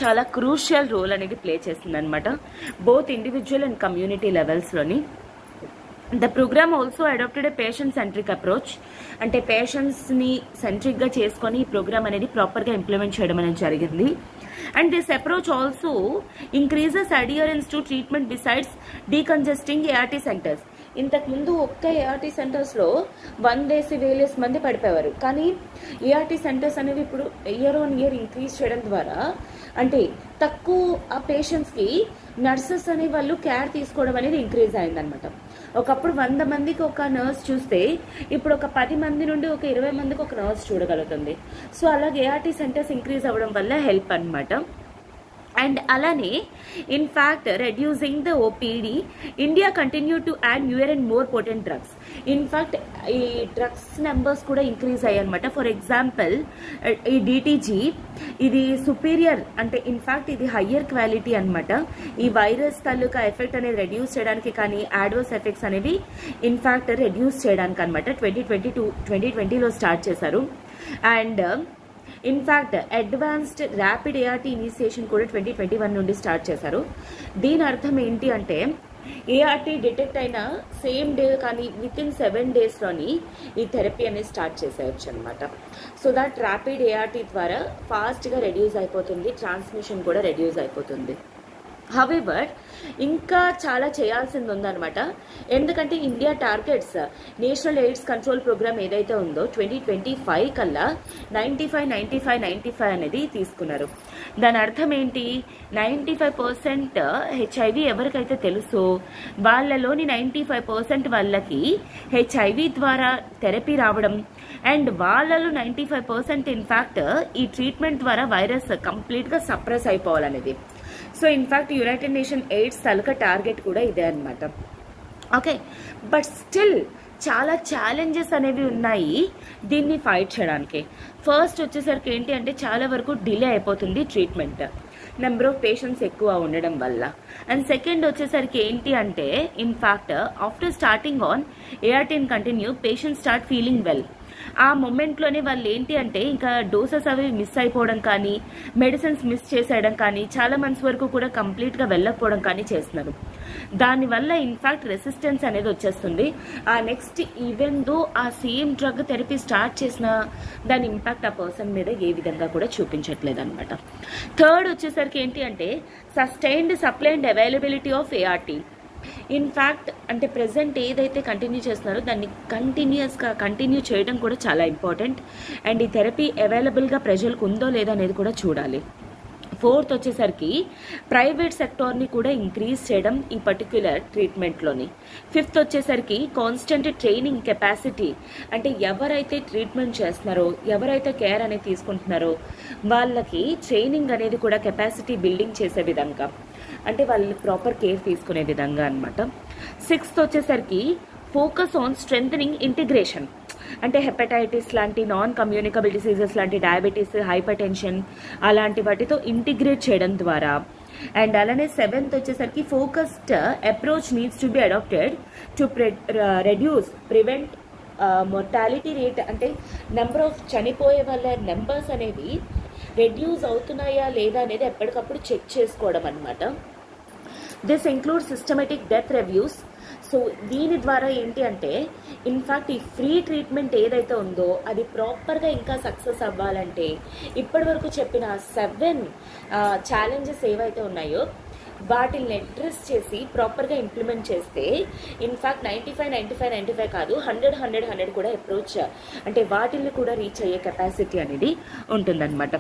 S1: చాలా క్రూషియల్ రోల్ అనేది ప్లే చేస్తుంది అనమాట, బోత్ ఇండివిజువల్ అండ్ కమ్యూనిటీ లెవెల్స్లోని. The programme also adapted a patient centric approach, అంటే పేషెంట్స్ని సెంట్రిక్గా చేసుకొని ఈ ప్రోగ్రామ్ అనేది ప్రాపర్గా ఇంప్లిమెంట్ చేయడం అనేది జరిగింది. And this approach also increases adherence to treatment besides decongesting ART centres. ఇంతకుముందు ఒక్క ART సెంటర్స్లో 100,000 మంది పడిపోయేవారు, కానీ ART సెంటర్స్ అనేవి ఇప్పుడు ఇయర్ ఆన్ ఇయర్ ఇంక్రీజ్ చేయడం ద్వారా అంటే తక్కువ ఆ పేషెంట్స్కి నర్సెస్ అనే వాళ్ళు కేర్ తీసుకోవడం అనేది ఇంక్రీజ్ అయిందనమాట. ఒకప్పుడు 100 మందికి ఒక నర్స్ చూస్తే ఇప్పుడు ఒక 10 మంది నుండి ఒక 20 మందికి ఒక నర్స్ చూడగలుగుతుంది. సో అలాగే ART సెంటర్స్ ఇంక్రీజ్ అవ్వడం వల్ల హెల్ప్ అనమాట. అండ్ అలానే in fact reducing the OPD, India continue to add newer and more potent drugs. In fact ఈ డ్రగ్స్ నెంబర్స్ కూడా ఇంక్రీజ్ అయ్యాయి అనమాట. ఫర్ ఎగ్జాంపుల్ ఈ DTG ఇది సుపీరియర్, అంటే ఇన్ఫ్యాక్ట్ ఇది హయ్యర్ క్వాలిటీ అనమాట. ఈ వైరస్ తాలూకా ఎఫెక్ట్ అనేది రెడ్యూస్ చేయడానికి కానీ అడ్వర్స్ ఎఫెక్ట్స్ అనేవి ఇన్ఫ్యాక్ట్ రెడ్యూస్ చేయడానికి అనమాట 2020లో స్టార్ట్ చేశారు. And in fact advanced rapid ART initiation కూడా 2021 నుండి స్టార్ట్ చేశారు. దీని అర్థం ఏంటి అంటే ఏఆర్టీ డిటెక్ట్ అయిన సేమ్ డే కానీ వితిన్ 7 డేస్లోని ఈ థెరపీ అనేది స్టార్ట్ చేసేయచ్చు అనమాట. సో దట్ ర్యాపిడ్ ఏఆర్టీ ద్వారా ఫాస్ట్గా రెడ్యూస్ అయిపోతుంది, ట్రాన్స్మిషన్ కూడా రెడ్యూస్ అయిపోతుంది. హవెవర్ ఇంకా చాలా చేయాల్సింది ఉందన్నమాట. ఎందుకంటే India targets national AIDS control program ఏదైతే ఉందో 2025 కల్లా 95 అనేది తీసుకున్నారు. దాని అర్థం ఏంటి, 95% హెచ్ఐవి ఎవరికైతే తెలుసో వాళ్ళలోని 95% వాళ్ళకి హెచ్ఐవి ద్వారా థెరపీ రావడం అండ్ వాళ్ళలో 95% ఇన్ఫ్యాక్ట్ ఈ ట్రీట్మెంట్ ద్వారా వైరస్ కంప్లీట్గా సప్రెస్ అయిపోవాలనేది. So in fact United Nation AIDS తాలూకా టార్గెట్ కూడా ఇదే అనమాట. ఓకే, బట్ స్టిల్ చాలా ఛాలెంజెస్ అనేవి ఉన్నాయి దీన్ని ఫైట్ చేయడానికి. ఫస్ట్ వచ్చేసరికి ఏంటి అంటే చాలా వరకు డిలే అయిపోతుంది ట్రీట్మెంట్, నెంబర్ ఆఫ్ పేషెంట్స్ ఎక్కువ ఉండడం వల్ల. అండ్ సెకండ్ వచ్చేసరికి ఏంటి అంటే ఇన్ఫ్యాక్ట్ ఆఫ్టర్ స్టార్టింగ్ ఆన్ ఏఆర్టీన్ continue patients start feeling well. ఆ మూమెంట్లోనే వాళ్ళు ఏంటి అంటే ఇంకా డోసెస్ అవి మిస్ అయిపోవడం కానీ మెడిసిన్స్ మిస్ చేసేయడం కానీ చాలా మంత్స్ వరకు కూడా కంప్లీట్గా వెళ్ళకపోవడం కానీ చేస్తున్నారు. దానివల్ల ఇన్ఫ్యాక్ట్ రెసిస్టెన్స్ అనేది వచ్చేస్తుంది. ఆ నెక్స్ట్ ఈవెన్ దో ఆ సేమ్ డ్రగ్ థెరపీ స్టార్ట్ చేసిన దాని ఇంపాక్ట్ ఆ పర్సన్ మీద ఏ విధంగా కూడా చూపించట్లేదు అనమాట. థర్డ్ వచ్చేసరికి ఏంటి అంటే sustained supply and availability of ART. In fact అంటే ప్రెసెంట్ ఏదైతే కంటిన్యూ చేస్తున్నారో దాన్ని కంటిన్యూస్గా కంటిన్యూ చేయడం కూడా చాలా ఇంపార్టెంట్. అండ్ ఈ థెరపీ అవైలబుల్గా ప్రజలకు ఉందో లేదో అనేది కూడా చూడాలి. ఫోర్త్ వచ్చేసరికి ప్రైవేట్ సెక్టార్ని కూడా ఇంక్రీజ్ చేయడం ఈ పర్టిక్యులర్ ట్రీట్మెంట్లోని. ఫిఫ్త్ వచ్చేసరికి కాన్స్టెంట్ ట్రైనింగ్ కెపాసిటీ, అంటే ఎవరైతే ట్రీట్మెంట్ చేస్తున్నారో ఎవరైతే కేర్ అనేది తీసుకుంటున్నారో వాళ్ళకి ట్రైనింగ్ అనేది కూడా కెపాసిటీ బిల్డింగ్ చేసే విధంగా, అంటే వాళ్ళు ప్రాపర్ కేర్ తీసుకునే విధంగా అనమాట. సిక్స్త్ వచ్చేసరికి ఫోకస్ ఆన్ స్ట్రెంథనింగ్ ఇంటిగ్రేషన్, అంటే హెపటైటిస్ లాంటి నాన్ కమ్యూనికబుల్ డిసీజెస్ లాంటి డయాబెటీస్, హైపర్ టెన్షన్ అలాంటి వాటితో ఇంటిగ్రేట్ చేయడం ద్వారా. అండ్ అలానే సెవెంత్ వచ్చేసరికి focused approach needs to be adapted to prevent mortality rate, అంటే నెంబర్ ఆఫ్ చనిపోయే వాళ్ళ నెంబర్స్ అనేవి రెడ్యూస్ అవుతున్నాయా లేదా అనేది ఎప్పటికప్పుడు చెక్ చేసుకోవడం అనమాట. This include systematic death reviews. So దీని ద్వారా ఏంటి అంటే ఇన్ఫ్యాక్ట్ ఈ ఫ్రీ ట్రీట్మెంట్ ఏదైతే ఉందో అది ప్రాపర్గా ఇంకా సక్సెస్ అవ్వాలంటే ఇప్పటి వరకు చెప్పిన 7 ఛాలెంజెస్ ఏవైతే ఉన్నాయో వాటిని అడ్రస్ చేసి ప్రాపర్గా ఇంప్లిమెంట్ చేస్తే ఇన్ఫ్యాక్ట్ 95 కాదు 100 కూడా అప్రోచ్, అంటే వాటిని కూడా రీచ్ అయ్యే కెపాసిటీ అనేది ఉంటుందన్నమాట.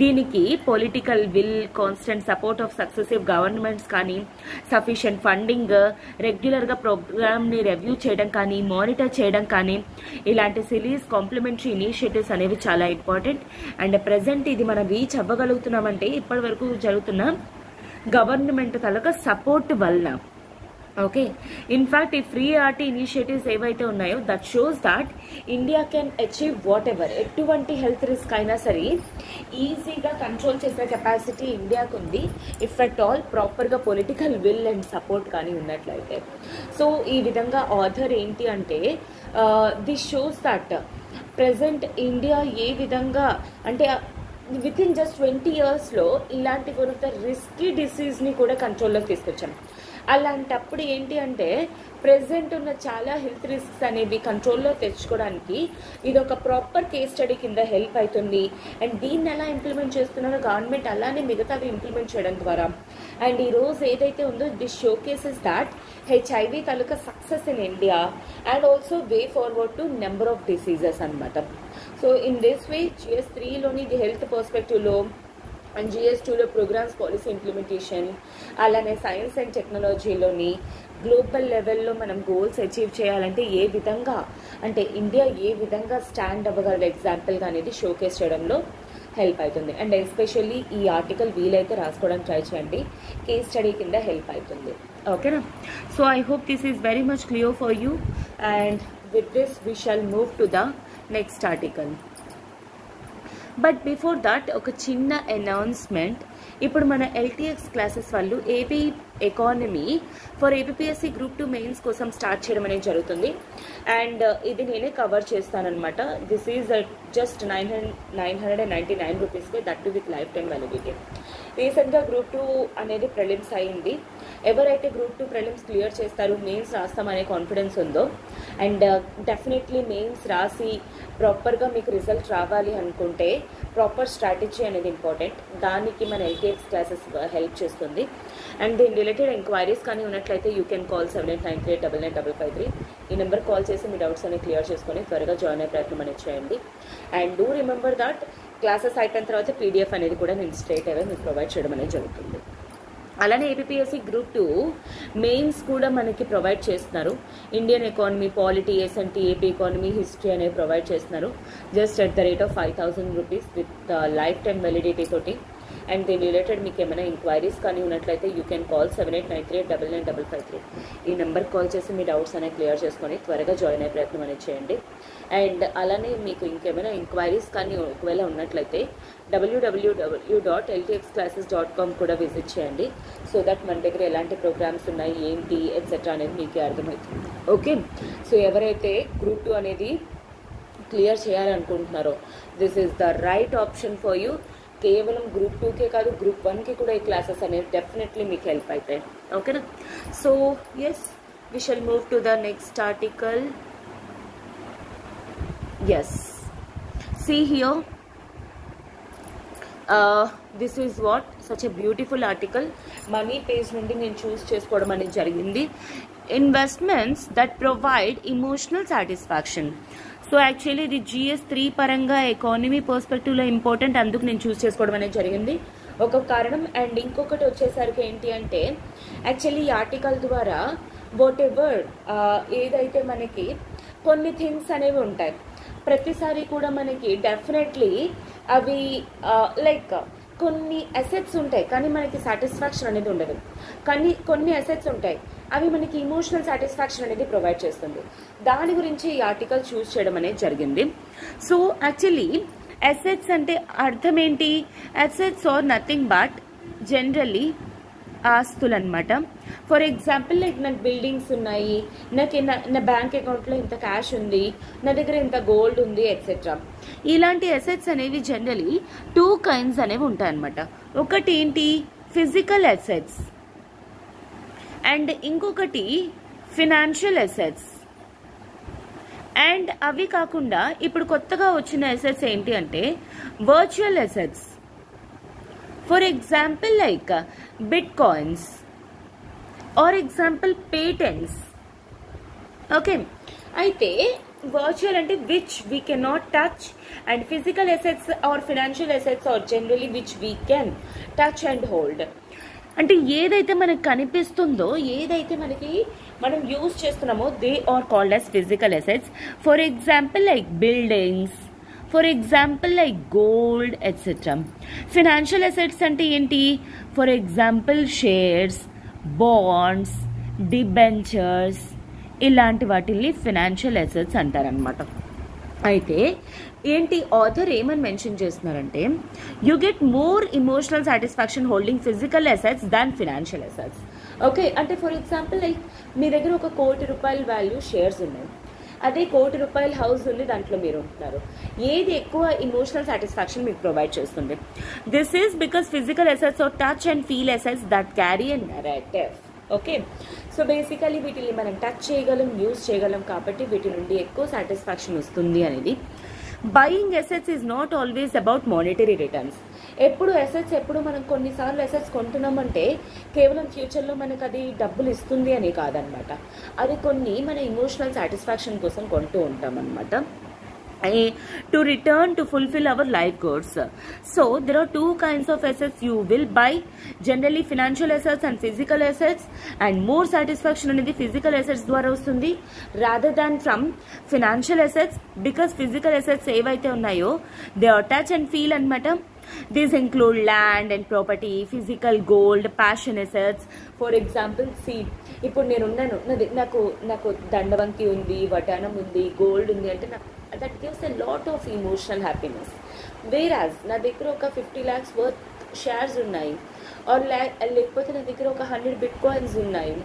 S1: దీనికి political will, constant support of successive governments కానీ, సఫిషియంట్ ఫండింగ్, రెగ్యులర్గా ప్రోగ్రామ్ని రివ్యూ చేయడం కానీ, మానిటర్ చేయడం కానీ, ఇలాంటి సిరీస్ కాంప్లిమెంటరీ ఇనిషియేటివ్స్ అనేవి చాలా ఇంపార్టెంట్. అండ్ ప్రజెంట్ ఇది మనం రీచ్ అవ్వగలుగుతున్నామంటే ఇప్పటి వరకు జరుగుతున్న గవర్నమెంట్ తాలూకా సపోర్ట్ వల్ల. ఓకే, ఇన్ఫ్యాక్ట్ ఈ ఫ్రీ ఆర్టీ ఇనిషియేటివ్స్ ఏవైతే ఉన్నాయో that shows that India can achieve whatever, ఎటువంటి హెల్త్ రిస్క్ అయినా సరే ఈజీగా కంట్రోల్ చేసే కెపాసిటీ ఇండియాకు ఉంది ఇఫ్ అట్ ఆల్ ప్రాపర్గా పొలిటికల్ విల్ అండ్ సపోర్ట్ కానీ ఉన్నట్లయితే. సో ఈ విధంగా ఆథర్ ఏంటి అంటే this shows that present India ఏ విధంగా అంటే వితిన్ జస్ట్ 20 yearsలో ఇలాంటి వన్ ఆఫ్ ద రిస్కీ డిసీజ్ని కూడా కంట్రోల్లోకి తీసుకొచ్చాం. అలాంటప్పుడు ఏంటి అంటే ప్రెసెంట్ ఉన్న చాలా హెల్త్ రిస్క్స్ అనేవి కంట్రోల్లో తెచ్చుకోవడానికి ఇది ఒక ప్రాపర్ కేస్ స్టడీ కింద హెల్ప్ అవుతుంది. అండ్ దీన్ని ఎలా ఇంప్లిమెంట్ చేస్తున్నారో గవర్నమెంట్ అలానే మిగతావి ఇంప్లిమెంట్ చేయడం ద్వారా. అండ్ ఈరోజు ఏదైతే ఉందో this showcases that HIV తాలూకా success in India and also way forward to number of diseases అనమాట. సో ఇన్ దిస్ వే GS3లోని ది హెల్త్ పర్స్పెక్టివ్లో అండ్ GS2లో ప్రోగ్రామ్స్ పాలసీ ఇంప్లిమెంటేషన్, అలానే సైన్స్ అండ్ టెక్నాలజీలోని గ్లోబల్ లెవెల్లో మనం గోల్స్ అచీవ్ చేయాలంటే ఏ విధంగా అంటే ఇండియా ఏ విధంగా స్టాండ్ అవ్వగలదు ఎగ్జాంపుల్గా అనేది షోకేస్ చేయడంలో హెల్ప్ అవుతుంది. అండ్ ఎస్పెషల్లీ ఈ ఆర్టికల్ వీలైతే రాసుకోవడానికి ట్రై చేయండి, కేస్ స్టడీ కింద హెల్ప్ అవుతుంది. ఓకేనా? So I hope this is very much clear for you and with this we shall move to the next article. But before that ఒక చిన్న అనౌన్స్మెంట్. ఇప్పుడు మన LTX క్లాసెస్ వాళ్ళు AP economy for APPSC Group 2 mains కోసం స్టార్ట్ చేయడం అనేది జరుగుతుంది. అండ్ ఇది నేనే కవర్ చేస్తానన్నమాట. దిస్ ఈజ్ జస్ట్ 999 రూపీస్కి, that to with life time validity. రీసెంట్గా Group 2 అనేది ప్రిలిమ్స్ అయింది ఎవరైతే గ్రూప్ 2 ప్రిలిమ్స్ క్లియర్ చేస్తారు, మెయిన్స్ రాస్తామనే కాన్ఫిడెన్స్ ఉందో, అండ్ డెఫినెట్లీ మెయిన్స్ రాసి ప్రాపర్గా మీకు రిజల్ట్ రావాలి అనుకుంటే ప్రాపర్ స్ట్రాటజీ అనేది ఇంపార్టెంట్. దానికి మన ఎల్టీఎక్స్ క్లాసెస్ హెల్ప్ చేస్తుంది. అండ్ దీని రిలేటెడ్ ఎంక్వైరీస్ కానీ ఉన్నట్లయితే యూ కెన్ కాల్ 7893899553. ఈ నెంబర్ కాల్ చేసి మీ డౌట్స్ అనేవి క్లియర్ చేసుకొని త్వరగా జాయిన్ అయ్యే ప్రయత్నం అనేది చేయండి. And do remember that classes అయిపోయిన తర్వాత పీడిఎఫ్ అనేది కూడా నేను స్ట్రైట్ అవే మీకు ప్రొవైడ్ చేయడం అనేది జరుగుతుంది. అలానే ఏపీఎస్సీ గ్రూప్ 2 మెయిన్స్ కూడా మనకి ప్రొవైడ్ చేస్తున్నారు. Indian economy, polity, SNT, AP economy, history అనేవి ప్రొవైడ్ చేస్తున్నారు. Just at the rate of 5,000 rupees with lifetime validity తోటి. అండ్ దీని రిలేటెడ్ మీకు ఏమైనా ఎంక్వైరీస్ కానీ ఉన్నట్లయితే యూ కెన్ కాల్ 7893899553. ఈ నెంబర్ కాల్ చేసి మీ డౌట్స్ అనేవి క్లియర్ చేసుకొని త్వరగా జాయిన్ అయ్యే ప్రయత్నం అనేది చేయండి. అండ్ అలానే మీకు ఇంకేమైనా ఎంక్వైరీస్ కానీ ఒకవేళ ఉన్నట్లయితే www.ltxclasses.com కూడా విజిట్ చేయండి. సో దట్ మన దగ్గర ఎలాంటి ప్రోగ్రామ్స్ ఉన్నాయి, ఏంటి ఎట్సెట్రా అనేది మీకే అర్థమవుతుంది. ఓకే, సో ఎవరైతే గ్రూప్ 2 అనేది క్లియర్ చేయాలనుకుంటున్నారో this is the right option for you. కేవలం గ్రూప్ 2కే కాదు, గ్రూప్ 1కి కూడా ఈ క్లాసెస్ అనేవి డెఫినెట్లీ మీకు హెల్ప్ అవుతాయి. ఓకేనా? So yes, we shall move to the next article. Yes, see here, this is what such a beautiful article. Money page నుండి నేను చూస్ చేసుకోవడం అనేది జరిగింది. Investments that provide emotional satisfaction. So actually ఇది GS3 పరంగా ఎకానమీ పర్స్పెక్టివ్లో ఇంపార్టెంట్, అందుకు నేను చూస్ చేసుకోవడం అనేది జరిగింది. ఒక కారణం. అండ్ ఇంకొకటి వచ్చేసరికి ఏంటి అంటే యాక్చువల్లీ ఈ ఆర్టికల్ ద్వారా వాట్ ఎవర్ ఏదైతే మనకి కొన్ని థింగ్స్ అనేవి ఉంటాయి, ప్రతిసారి కూడా మనకి డెఫినెట్లీ అవి లైక్ కొన్ని అసెట్స్ ఉంటాయి కానీ మనకి సాటిస్ఫాక్షన్ అనేది ఉండదు. కానీ కొన్ని అసెట్స్ ఉంటాయి, అవి మనకి ఇమోషనల్ సాటిస్ఫాక్షన్ అనేది ప్రొవైడ్ చేస్తుంది. దాని గురించి ఈ ఆర్టికల్ చూస్ చేయడం అనేది జరిగింది. సో యాక్చువల్లీ అసెట్స్ అంటే అర్థం ఏంటి? Assets are nothing but generally ఆస్తులు అనమాట. ఫర్ ఎగ్జాంపుల్ లైక్ నాకు బిల్డింగ్స్ ఉన్నాయి, నాకు నా బ్యాంక్ అకౌంట్లో ఇంత క్యాష్ ఉంది, నా దగ్గర ఇంత గోల్డ్ ఉంది ఎట్సెట్రా. ఇలాంటి అసెట్స్ అనేవి జనరలీ 2 kinds అనేవి ఉంటాయన్నమాట. ఒకటి ఏంటి? ఫిజికల్ అసెట్స్ అండ్ ఇంకొకటి ఫినాన్షియల్ అసెట్స్. అండ్ అవి కాకుండా ఇప్పుడు కొత్తగా వచ్చిన అసెట్స్ ఏంటి అంటే virtual assets. For example like bitcoins or example patents. Okay, అయితే వర్చువల్ అంటే which we can not touch, and physical assets or financial assets are generally which we can touch and hold. అంటే ఏదైతే మనకు కనిపిస్తుందో, ఏదైతే మనకి మనం యూజ్ చేస్తున్నామో they are called as physical assets. For example like buildings, for example like gold etcetera. Financial assets అంటే ఏంటి? For example shares, bonds, debentures, ఇలాంటి వాటిని ఫినాన్షియల్ అసెట్స్ అంటారనమాట. అయితే ఏంటి ఆథర్ ఏమని మెన్షన్ చేస్తున్నారంటే you get more emotional satisfaction holding physical assets than financial assets. Okay, అంటే ఫర్ ఎగ్జాంపుల్ లైక్ మీ దగ్గర ఒక 1 కోటి రూపాయల వాల్యూ షేర్స్ ఉన్నాయి, అదే 1 కోటి రూపాయల హౌస్ ఉంది, దాంట్లో మీరు ఉంటున్నారు. ఏది ఎక్కువ ఇమోషనల్ సాటిస్ఫాక్షన్ మీకు ప్రొవైడ్ చేస్తుంది? This is because physical assets are touch and feel assets that carry a narrative. Okay, so basically వీటిని మనం టచ్ చేయగలం, యూజ్ చేయగలం, కాబట్టి వీటి నుండి ఎక్కువ సాటిస్ఫాక్షన్ వస్తుంది అనేది. Buying assets is not always about monetary returns. ఎప్పుడు మనం కొన్నిసార్లు అసెట్స్ కొంటున్నామంటే కేవలం ఫ్యూచర్లో మనకు అది డబ్బులు ఇస్తుంది అని కాదనమాట. అది కొన్ని మన ఇమోషనల్ సాటిస్ఫాక్షన్ కోసం కొంటూ ఉంటాం అనమాట. To return to fulfill our life goals. So there are 2 kinds of assets you will buy, generally financial assets and physical assets, and more satisfaction అనేది physical assets ద్వారా వస్తుంది rather than from financial assets, because physical assets ఏవైతే ఉన్నాయో they are touch and feel అన్నమాట. These include land and property, physical gold, passion assets. For example, see, ఇప్పుడు నేను ఉన్నాను, నాకు దండవంతి ఉంది, వటానం ఉంది, గోల్డ్ ఉంది అంటే that gives a lot of emotional happiness. Whereas నా దగ్గర ఒక 50 lakhs worth షేర్స్ ఉన్నాయి, ఆర్ లేకపోతే నా దగ్గర ఒక 100 బిట్కాయిన్స్ ఉన్నాయి,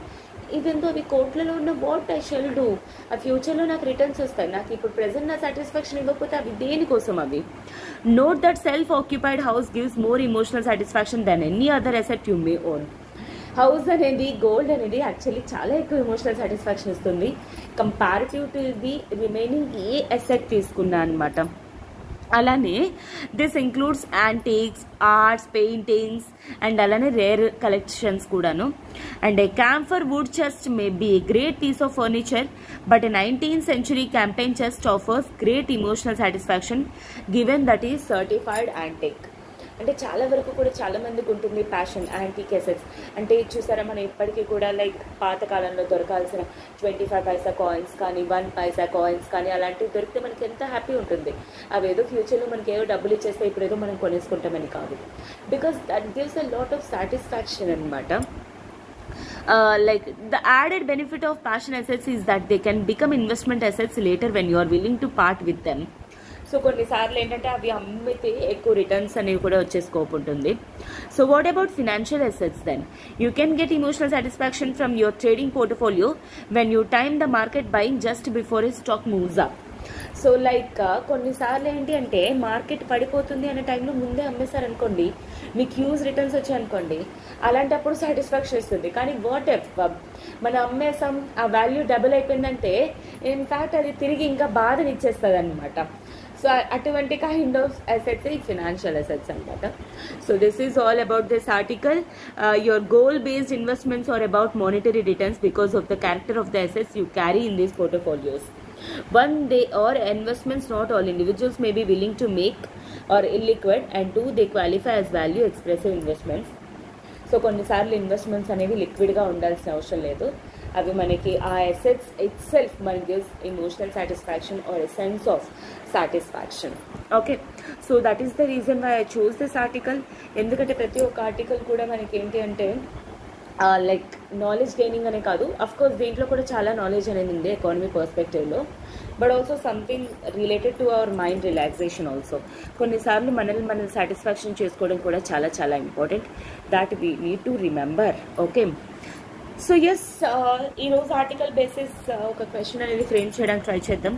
S1: ఈవెన్ దో అవి కోట్లలో ఉన్న వాట్ ఐ షెల్ డూ, ఆ ఫ్యూచర్లో నాకు రిటర్న్స్ వస్తాయి. నాకు ఇప్పుడు ప్రెసెంట్ నా సాటిస్ఫాక్షన్ ఇవ్వకపోతే అవి దేనికోసం అవి? Note that self occupied house gives more emotional satisfaction then any other asset you may own. House అనేది, గోల్డ్ అనేది యాక్చువల్లీ చాలా ఎక్కువ ఎమోషనల్ సాటిస్ఫాక్షన్ ఇస్తుంది కంపారిటివ్ టు ది రిమైనింగ్ ఏ అసెట్ తీసుకున్నా అనమాట. అలానే this includes antiques, arts, paintings and అలానే రేర్ కలెక్షన్స్ కూడాను. And a camphor wood chest may be a great piece of furniture but 19th century campaign chest offers great emotional satisfaction given that is certified antique. అంటే చాలా వరకు కూడా చాలా మందికి ఉంటుంది ప్యాషన్ యాంటీక్ అసెట్స్ అంటే. చూసారా, మనం ఇప్పటికీ కూడా లైక్ పాతకాలంలో దొరకాల్సిన 25 పైసా కాయిన్స్ కానీ 1 పైసా కాయిన్స్ కానీ అలాంటివి దొరికితే మనకి ఎంత హ్యాపీ ఉంటుంది. అవి ఏదో ఫ్యూచర్లో మనకి ఏదో డబ్బులు ఇచ్చేస్తే ఇప్పుడు ఏదో మనం కొనేసుకుంటామని కాదు, because that gives a lot of satisfaction అనమాట. Like the added benefit of passion assets is that they can become investment assets later when you are willing to part with them. So కొన్నిసార్లు ఏంటంటే అవి అమ్మితే ఎక్కువ రిటర్న్స్ అనేవి కూడా వచ్చే స్కోప్ ఉంటుంది. So what about financial assets then? You can get emotional satisfaction from your trading portfolio when you time the market buying just before a stock moves up. So like కొన్నిసార్లు ఏంటి అంటే మార్కెట్ పడిపోతుంది అనే టైంలో ముందే అమ్మేశారనుకోండి, మీకు హ్యూజ్ రిటర్న్స్ వచ్చాయనుకోండి, అలాంటప్పుడు సాటిస్ఫాక్షన్ ఇస్తుంది. కానీ వాట్ ఎఫ్ మనం అమ్మేసాం, ఆ వాల్యూ డబుల్ అయిపోయిందంటే ఇన్ఫ్యాక్ట్ అది తిరిగి ఇంకా బాధనిచ్చేస్తుంది అనమాట. సో అటువంటి కైండ్ ఆఫ్ అసెట్స్ ఈ ఫినాన్షియల్ అసెట్స్ అనమాట. So this is all about this article. Your goal based investments are about monetary returns because of the character of the assets you carry in these portfolios. One, they are investments not all individuals may be willing to make or illiquid, and two, they qualify as value expressive investments. So కొన్నిసార్లు ఇన్వెస్ట్మెంట్స్ అనేవి లిక్విడ్గా ఉండాల్సిన అవసరం లేదు, అవి మనకి ఆ అసెట్స్ ఇట్ సెల్ఫ్ మనకి gives emotional satisfaction or a sense of satisfaction. Okay, so that is the reason why I choose this article. ఎందుకంటే ప్రతి ఒక్క ఆర్టికల్ కూడా మనకి ఏంటి అంటే లైక్ నాలెడ్జ్ గెయినింగ్ అనే కాదు, అఫ్కోర్స్ దీంట్లో కూడా చాలా నాలెడ్జ్ అనేది ఉంది ఎకానమీ పర్స్పెక్టివ్లో, but also something related to our mind relaxation also. కొన్నిసార్లు మనల్ని సాటిస్ఫాక్షన్ చేసుకోవడం కూడా చాలా చాలా important, that we need to remember. Okay, so yes, ఈరోజు ఆర్టికల్ బేసిస్ ఒక క్వశ్చన్ అనేది ఫ్రేమ్ చేయడానికి ట్రై చేద్దాం.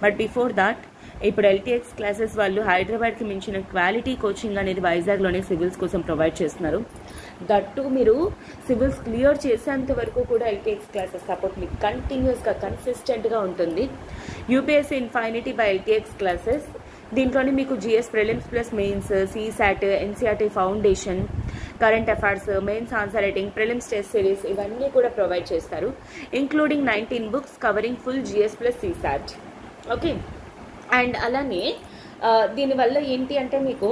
S1: బట్ బిఫోర్ దాట్, ఇప్పుడు ఎల్టీఎక్స్ క్లాసెస్ వాళ్ళు హైదరాబాద్కి మించిన క్వాలిటీ కోచింగ్ అనేది వైజాగ్లోనే సివిల్స్ కోసం ప్రొవైడ్ చేస్తున్నారు. దట్టు మీరు సివిల్స్ క్లియర్ చేసేంత వరకు కూడా ఎల్టీఎక్స్ క్లాసెస్ సపోర్ట్ మీకు కంటిన్యూస్గా కన్సిస్టెంట్గా ఉంటుంది. UPSC infinity by LTX classes, దీంట్లోనే మీకు GS prelims plus mains, CSAT, NCERT foundation, current affairs, mains answer writing, prelims test series ఇవన్నీ కూడా ప్రొవైడ్ చేస్తారు, including 19 books covering full GS plus CSAT. Okay, and అలానే దీనివల్ల ఏంటి అంటే మీకు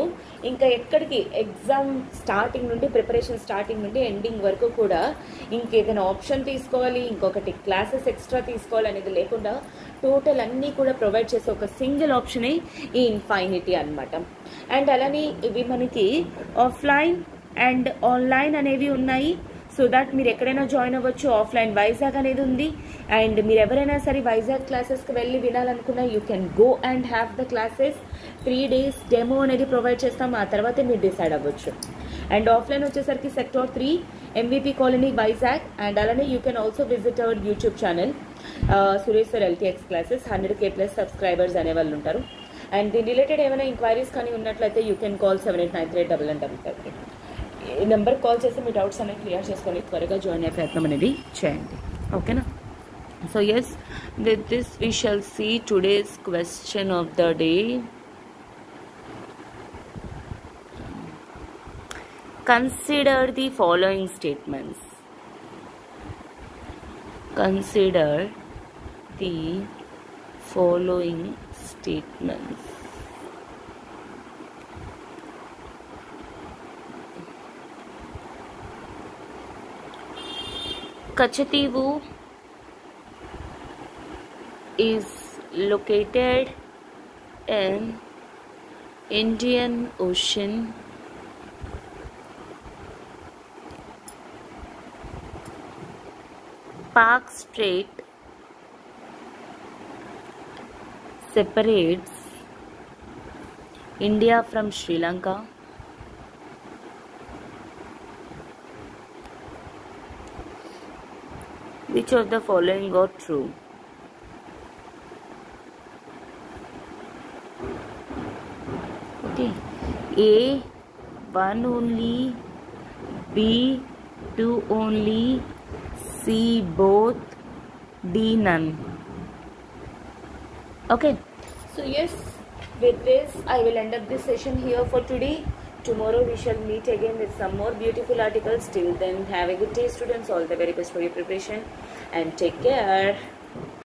S1: ఇంకా ఎక్కడికి ఎగ్జామ్ స్టార్టింగ్ నుండి ప్రిపరేషన్ స్టార్టింగ్ నుండి ఎండింగ్ వరకు కూడా ఇంకేదైనా ఆప్షన్ తీసుకోవాలి, ఇంకొకటి క్లాసెస్ ఎక్స్ట్రా తీసుకోవాలి అనేది లేకుండా టోటల్ అన్నీ కూడా ప్రొవైడ్ చేసే ఒక సింగిల్ ఆప్షనే ఈ ఇన్ఫైనిటీ అనమాట. అండ్ అలానే ఇవి మనకి ఆఫ్లైన్ అండ్ ఆన్లైన్ అనేవి ఉన్నాయి. సో దట్ మీరు ఎక్కడైనా జాయిన్ అవ్వచ్చు. ఆఫ్లైన్ వైజాగ్ అనేది ఉంది, అండ్ మీరు ఎవరైనా సరే వైజాగ్ క్లాసెస్కి వెళ్ళి వినాలనుకున్నా you can go and have the classes. 3 days demo అనేది ప్రొవైడ్ చేస్తాం, ఆ తర్వాతే మీరు డిసైడ్ అవ్వచ్చు. అండ్ ఆఫ్లైన్ వచ్చేసరికి sector 3 MVP Colony Vizag. And అలానే you can also visit our YouTube channel Suresh sir LTX classes. 100K+ subscribers అనే వాళ్ళు ఉంటారు. అండ్ దీని రిలేటెడ్ ఏమైనా ఎంక్వైరీస్ కానీ ఉన్నట్లయితే యూ కెన్ కాల్ 7893881155. ఈ నెంబర్కి కాల్ చేసి మీ డౌట్స్ అనేవి క్లియర్ చేసుకొని త్వరగా జాయిన్ అయ్యే ప్రయత్నం అనేది చేయండి. ఓకేనా? So yes, with this we shall see today's question of the day. Consider the following statements. Consider the following statements. Kachativu is located in Indian Ocean. Park Strait separates India from Sri Lanka. Which of the following are true? Okay, A, one only, B, to only see both D none. Okay, so yes, with this I will end up this session here for today. Tomorrow we shall meet again with some more beautiful articles. Till then, have a good day, students. All the very best for your preparation and take care.